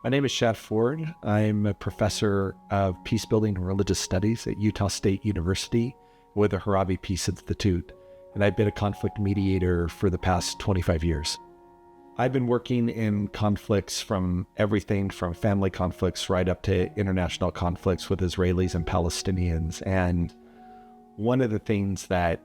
My name is Shad Ford. I'm a professor of peace building and religious studies at Utah State University with the Harvey Peace Institute, and I've been a conflict mediator for the past 25 years. I've been working in conflicts from everything from family conflicts right up to international conflicts with Israelis and Palestinians. And one of the things that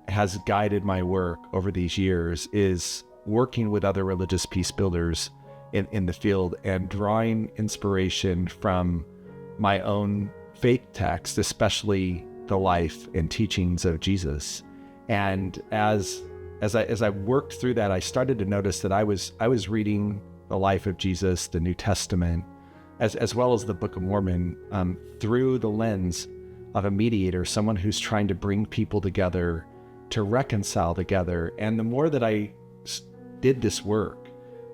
has guided my work over these years is working with other religious peace builders in the field and drawing inspiration from my own faith text, especially the life and teachings of Jesus. And as I worked through that, I started to notice that I was reading the life of Jesus, the New Testament, as well as the Book of Mormon, through the lens of a mediator, someone who's trying to bring people together, to reconcile together. And the more that I did this work,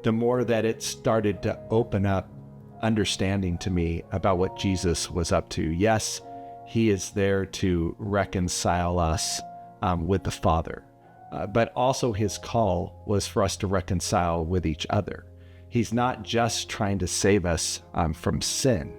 the more that it started to open up understanding to me about what Jesus was up to. Yes, he is there to reconcile us with the Father, but also his call was for us to reconcile with each other. He's not just trying to save us from sin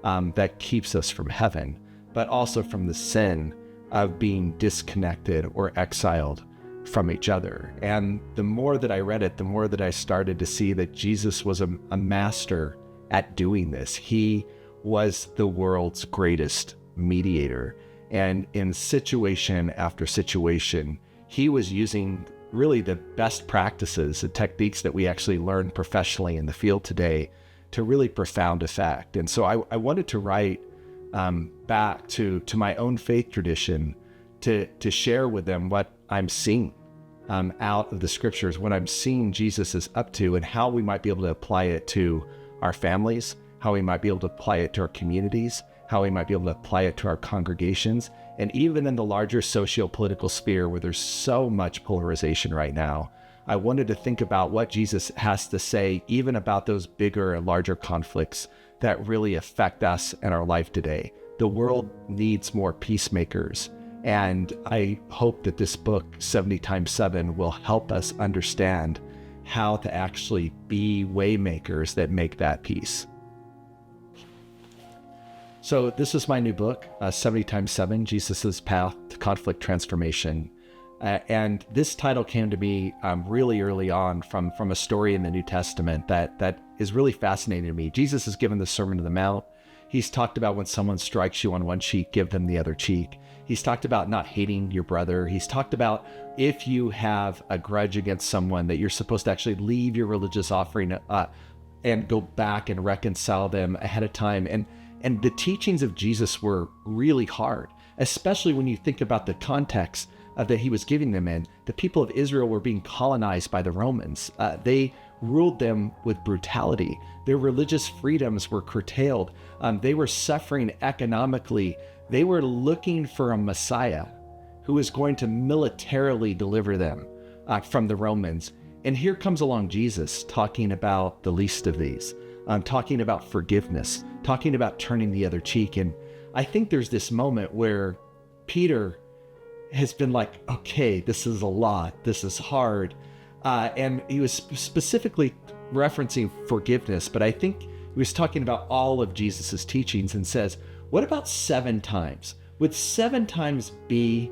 that keeps us from heaven, but also from the sin of being disconnected or exiled from each other. And the more that I read it, the more that I started to see that Jesus was a master at doing this. He was the world's greatest mediator. And in situation after situation, he was using really the best practices, the techniques that we actually learn professionally in the field today to really profound effect. And so I wanted to write back to my own faith tradition to share with them what I'm seeing out of the scriptures, what I'm seeing Jesus is up to, and how we might be able to apply it to our families, how we might be able to apply it to our communities, how we might be able to apply it to our congregations, and even in the larger socio-political sphere where there's so much polarization right now. I wanted to think about what Jesus has to say, even about those bigger and larger conflicts that really affect us and our life today. The world needs more peacemakers. And I hope that this book, 70 times 7, will help us understand how to actually be waymakers that make that peace. So this is my new book, 70 times 7, Jesus' Path to Conflict Transformation. And this title came to me really early on from a story in the New Testament that is really fascinating to me. Jesus has given the Sermon on the Mount. He's talked about when someone strikes you on one cheek, give them the other cheek. He's talked about not hating your brother. He's talked about if you have a grudge against someone that you're supposed to actually leave your religious offering and go back and reconcile them ahead of time. And the teachings of Jesus were really hard, especially when you think about the context that he was giving them in. The people of Israel were being colonized by the Romans. They ruled them with brutality. Their religious freedoms were curtailed. They were suffering economically. They were looking for a Messiah who was going to militarily deliver them from the Romans. And here comes along Jesus talking about the least of these, talking about forgiveness, talking about turning the other cheek. And I think there's this moment where Peter has been like, okay, this is a lot, this is hard. And he was specifically referencing forgiveness, but I think he was talking about all of Jesus's teachings and says, what about 7 times? Would 7 times be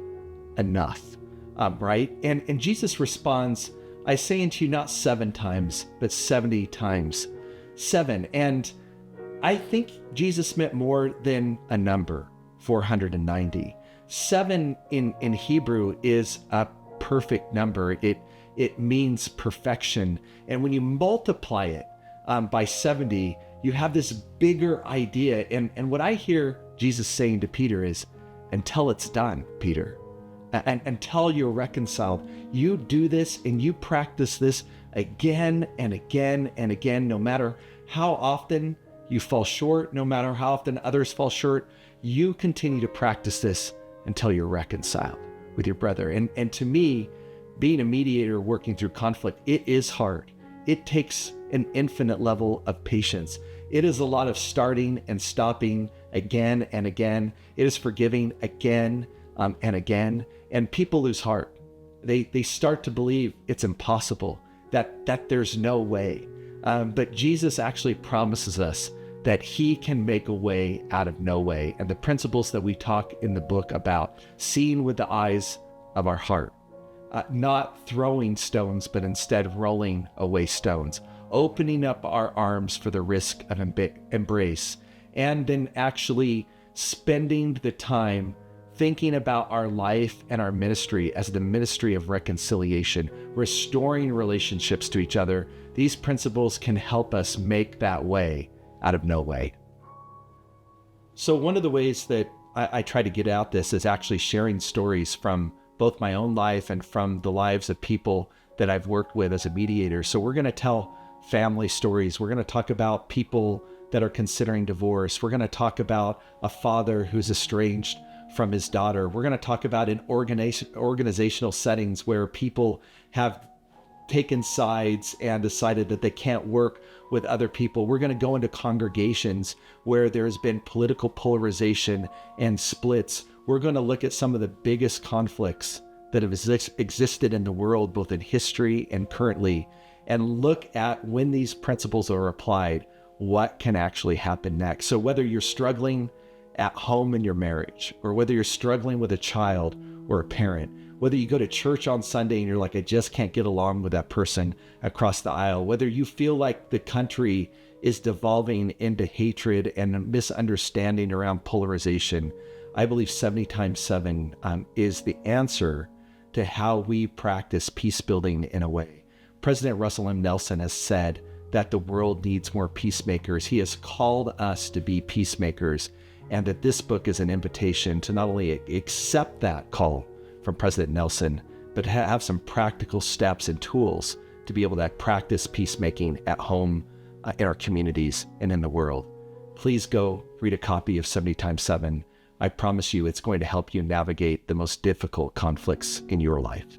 enough? Right? And Jesus responds, I say unto you not 7 times, but 70 times 7. And I think Jesus meant more than a number, 490. 7 in Hebrew is a perfect number. It means perfection. And when you multiply it by 70, you have this bigger idea. And what I hear Jesus saying to Peter is, until it's done, Peter, and until you're reconciled, you do this and you practice this again and again and again, no matter how often you fall short, no matter how often others fall short, you continue to practice this until you're reconciled with your brother. And to me, being a mediator working through conflict, it is hard. It takes an infinite level of patience. It is a lot of starting and stopping again and again. It is forgiving again and again. And people lose heart. They start to believe it's impossible, that there's no way. But Jesus actually promises us that he can make a way out of no way. And the principles that we talk in the book about seeing with the eyes of our heart, not throwing stones, but instead rolling away stones, opening up our arms for the risk of embrace, and then actually spending the time thinking about our life and our ministry as the ministry of reconciliation, restoring relationships to each other. These principles can help us make that way out of no way. So one of the ways that I try to get out this is actually sharing stories from both my own life and from the lives of people that I've worked with as a mediator. So we're going to tell family stories. We're going to talk about people that are considering divorce. We're going to talk about a father who's estranged from his daughter. We're going to talk about in organizational settings where people have taken sides and decided that they can't work with other people. We're going to go into congregations where there's been political polarization and splits. We're going to look at some of the biggest conflicts that have existed in the world, both in history and currently, and look at when these principles are applied, what can actually happen next. So whether you're struggling at home in your marriage, or whether you're struggling with a child or a parent, whether you go to church on Sunday and you're like, I just can't get along with that person across the aisle, whether you feel like the country is devolving into hatred and misunderstanding around polarization, I believe 70 times 7 is the answer to how we practice peace building in a way. President Russell M. Nelson has said that the world needs more peacemakers. He has called us to be peacemakers, and that this book is an invitation to not only accept that call from President Nelson, but have some practical steps and tools to be able to practice peacemaking at home, in our communities, and in the world. Please go read a copy of 70 times 7. I promise you it's going to help you navigate the most difficult conflicts in your life.